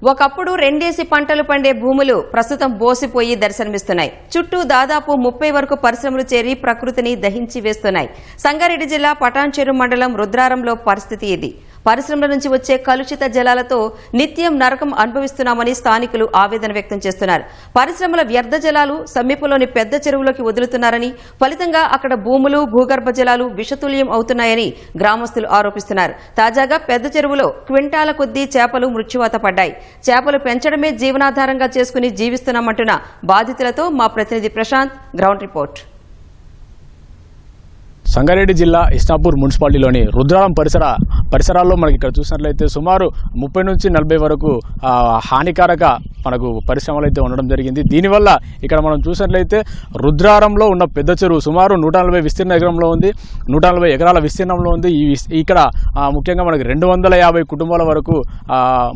ఒకప్పుడు రెండేసి పంటలు పండే భూములు ప్రస్తుతం బోసిపోయి దర్శనమిస్తున్నాయి. చుట్టూ దాదాపు 30 వరకు పరిశ్రమలు చేరి ప్రకృతిని దహించి వేస్తున్నాయి. సంగారెడ్డి జిల్లా పటాన్చెరు మండలం రుద్రారంలో పరిస్థితి ఇది. పరిశ్రమల నుంచి వచ్చే కలుషిత జలాలతో నిత్యం నరకం అనుభవిస్తున్నామని స్థానికులు ఆవేదన వ్యక్తం చేస్తున్నారు. పరిశ్రమల వ్యర్థ జలాలు సమీపంలోని పెద్ద చెరువులోకి వదులుతున్నారని, ఫలితంగా అక్కడ భూములు, భూగర్భ జలాలు విషతుల్యం అవుతున్నాయని గ్రామస్తులు ఆరోపిస్తున్నారు. తాజాగా పెద్ద చెరువులో క్వింటాల కొద్దీ చేపలు మృత్యువాత పడ్డాయి. చేపలు పెంచడమే జీవనాధారంగా చేసుకుని జీవిస్తున్నామంటున్న బాధితులతో మా ప్రతినిధి ప్రశాంత్ గ్రౌండ్ రిపోర్ట్. సంగారెడ్డి జిల్లా ఇస్నాపూర్ మున్సిపాలిటీలోని రుద్రారం పరిసరాల్లో మనకి ఇక్కడ చూసినట్లయితే సుమారు 30 నుంచి 40 వరకు హానికారక మనకు పరిశ్రమలు అయితే ఉండడం జరిగింది. దీనివల్ల ఇక్కడ మనం చూసినట్లయితే రుద్రారంలో ఉన్న పెద్ద చెరువు సుమారు 140 విస్తీర్ణ ఎకరంలో ఉంది, 140 ఎకరాల విస్తీర్ణంలో ఉంది. ఇక్కడ ముఖ్యంగా మనకి 250 కుటుంబాల వరకు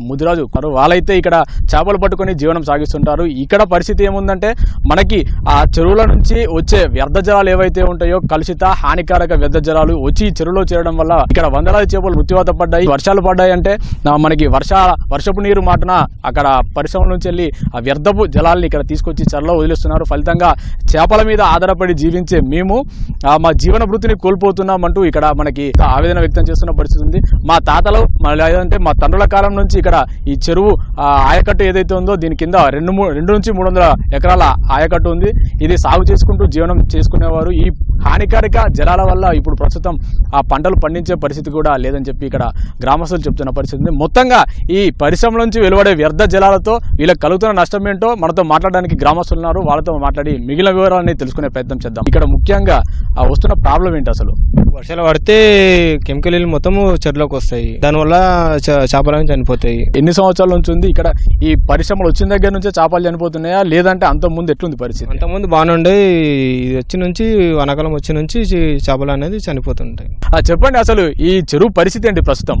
ముదిరాజు వాళ్ళైతే ఇక్కడ చేపలు పట్టుకొని జీవనం సాగిస్తుంటారు. ఇక్కడ పరిస్థితి ఏముందంటే మనకి ఆ చెరువుల నుంచి వచ్చే వ్యర్థ జలాలు ఏవైతే ఉంటాయో కలుషిత హానికారక వ్యర్థ జలాలు వచ్చి చెరువులో చేరడం వల్ల ఇక్కడ వందలాది చేపలు మృత్యువాత పడ్డాయి. వర్షాలు పడ్డాయి అంటే మనకి వర్షపు నీరు మాటన అక్కడ పరిశ్రమల నుంచి వెళ్ళి ఆ వ్యర్థపు జలాల్ని ఇక్కడ తీసుకొచ్చి చెరలో వదిలిస్తున్నారు. ఫలితంగా చేపల మీద ఆధారపడి జీవించే మేము మా జీవన వృత్తిని కోల్పోతున్నామంటూ ఇక్కడ మనకి ఆవేదన వ్యక్తం చేస్తున్న పరిస్థితి ఉంది. మా తాతలు లేదంటే మా తండ్రుల కాలం నుంచి ఇక్కడ ఈ చెరువు ఆయకట్టు ఏదైతే ఉందో దీని కింద 2 నుంచి 300 ఎకరాల ఆయకట్టు ఉంది. ఇది సాగు చేసుకుంటూ జీవనం చేసుకునేవారు. ఈ హానికారక జలాల వల్ల ఇప్పుడు ప్రస్తుతం ఆ పంటలు పండించే పరిస్థితి కూడా లేదని చెప్పి ఇక్కడ గ్రామస్తులు చెప్తున్న పరిస్థితి ఉంది. మొత్తంగా ఈ పరిశ్రమల నుంచి వెలువడే వ్యర్థ జలాలతో వీళ్ళకి కలుగుతున్న నష్టం ఏంటో మనతో మాట్లాడడానికి గ్రామస్తులు ఉన్నారు. వాళ్ళతో మాట్లాడి మిగిలిన వివరాలని తెలుసుకునే ప్రయత్నం చేద్దాం. ఇక్కడ ముఖ్యంగా వస్తున్న ప్రాబ్లం ఏంటి అసలు? వర్షాలు పడితే కెమికల్ మొత్తము చెరువులోకి వస్తాయి, దానివల్ల చేపలు చనిపోతాయి. ఎన్ని సంవత్సరాల నుంచి ఉంది ఇక్కడ ఈ పరిశ్రమలు వచ్చిన దగ్గర నుంచే చేపలు చనిపోతున్నాయా లేదంటే అంత ముందు ఎట్లుంది పరిస్థితి? అంత ముందు బాగానే ఉండే, వచ్చి నుంచి వనకాలం వచ్చి నుంచి చేపలు అనేది చనిపోతుంటాయి. చెప్పండి అసలు ఈ చెరువు పరిస్థితి ఏంటి ప్రస్తుతం?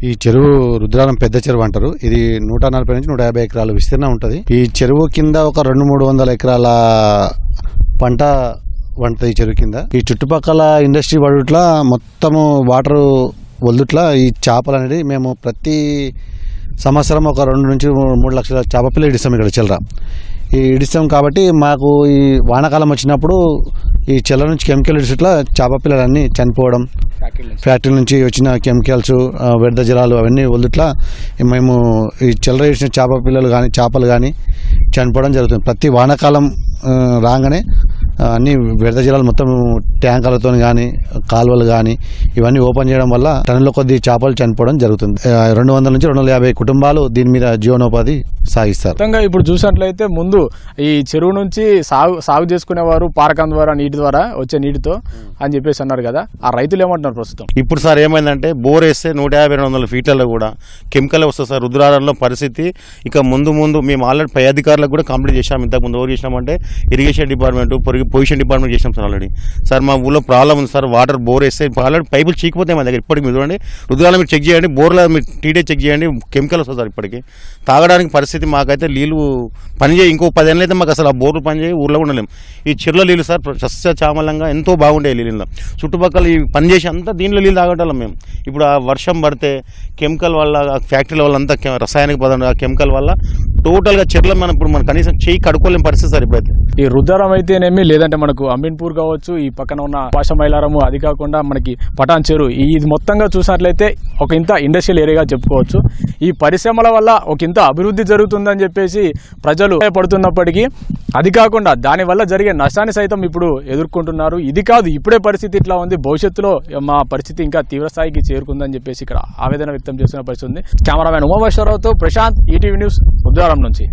ఈ చెరువు రుద్రారం పెద్ద చెరువు అంటారు. ఇది 140 నుంచి 150 ఎకరాల విస్తీర్ణం ఉంటుంది. ఈ చెరువు కింద ఒక 200-300 ఎకరాల పంట వంటది. ఈ చెరువు కింద ఈ చుట్టుపక్కల ఇండస్ట్రీ పడుట్లా మొత్తము వాటర్ వదుట్లా ఈ చేపలు అనేది మేము ప్రతి సంవత్సరం ఒక 2 నుంచి 3 లక్షల చేప పిల్లలు ఇడిస్తాం. ఇక్కడ చిల్లర ఇడిస్తాం కాబట్టి మాకు ఈ వానాకాలం వచ్చినప్పుడు ఈ చెల్ల నుంచి కెమికల్ ఇట్లా చేప పిల్లలన్నీ చనిపోవడం, ఫ్యాక్టరీ నుంచి వచ్చిన కెమికల్స్, వ్యర్థ జలాలు అవన్నీ వదిలిట్లా మేము ఈ చెల్లర ఇచ్చిన చేప పిల్లలు కానీ చేపలు కానీ చనిపోవడం జరుగుతుంది. ప్రతి వానాకాలం రాగానే అన్ని వ్యర్థ జలాలు మొత్తం ట్యాంకర్లతో కానీ కాలువలు కానీ ఇవన్నీ ఓపెన్ చేయడం వల్ల టన్నుల కొద్ది చేపలు చనిపోవడం జరుగుతుంది. 200 నుంచి 250 కుటుంబాలు దీని మీద జీవనోపాధి సాగిస్తారు. ఇప్పుడు చూసినట్లయితే ముందు ఈ చెరువు నుంచి సాగు చేసుకునేవారు పారకం ద్వారా నీటి ద్వారా వచ్చే నీటితో అని చెప్పేసి అన్నారు కదా, ఆ రైతులు ఏమంటున్నారు ప్రస్తుతం? ఇప్పుడు సార్ ఏమైందంటే బోర్ వేస్తే 150-200 ఫీట్లలో కూడా కెమికల్ వస్తుంది సార్. రుద్రారంలో పరిస్థితి ఇక ముందు మేము ఆల్రెడీ పై అధికారులకు కూడా కంప్లీట్ చేసాం. ఇంతకుముందు ఎవరు చేసినామంటే ఇరిగేషన్ డిపార్ట్మెంట్, పొజిషన్ డిపార్ట్మెంట్ చేసినాం సార్ ఆల్రెడీ. సార్ మా ఊళ్ళో ప్రాబ్లం ఉంది సార్, వాటర్ బోర్ వేస్తే ఆల్రెడీ పైపులు చీకిపోతాయి మా దగ్గర. ఇప్పటికి మీరు చూడండి, రుద్రారం మీరు చెక్ చేయండి, బోర్లో మీరు టీడే చెక్ చేయండి, కెమికల్ వస్తుంది సార్. ఇప్పటికి తాగడానికి పరిస్థితి మాకైతే నీళ్ళు పనిచేయి. ఇంకో 10 ఏళ్ళు అయితే మాకు అసలు ఆ బోర్లు పనిచేయి, ఊళ్ళో ఉండలేము. ఈ చెరువుల నీళ్ళు సార్ సస్యశ్యామలంగా ఎంతో బాగుంటాయి నీళ్ళు. చుట్టుపక్కల ఈ పనిచేసి అంతా దీనిలో నీళ్ళు తాగటం మేము. ఇప్పుడు ఆ వర్షం పడితే కెమికల్ వల్ల, ఫ్యాక్టరీల వల్ల అంతా రసాయనిక పదార్థాలు కెమికల్ వల్ల టోటల్గా చెరువులో మనం కనీసం చేయి కడుక్కోలేని పరిస్థితి సార్ ఇప్పుడైతే. ఈ రుద్రారం అయితేనేమి లేదంటే మనకు అమీన్పూర్ కావచ్చు, ఈ పక్కన ఉన్న పాషమైలారము, అది కాకుండా మనకి పటాన్చెరు, ఇది మొత్తంగా చూసినట్లయితే ఒక ఇంత ఇండస్ట్రియల్ ఏరియాగా చెప్పుకోవచ్చు. ఈ పరిశ్రమల వల్ల ఒక ఇంత అభివృద్ధి జరుగుతుందని చెప్పేసి ప్రజలు పడుతున్నప్పటికీ అది కాకుండా దానివల్ల జరిగే నష్టాన్ని సైతం ఇప్పుడు ఎదుర్కొంటున్నారు. ఇది కాదు ఇప్పుడే పరిస్థితి ఇట్లా ఉంది, భవిష్యత్తులో మా పరిస్థితి ఇంకా తీవ్ర స్థాయికి చేరుకుందని చెప్పేసి ఇక్కడ ఆవేదన వ్యక్తం చేస్తున్న పరిస్థితి ఉంది. కెమెరామెన్ ఉమామేశ్వరరావుతో ప్రశాంత్, ఈటీవీ న్యూస్, రుద్రారం నుంచి.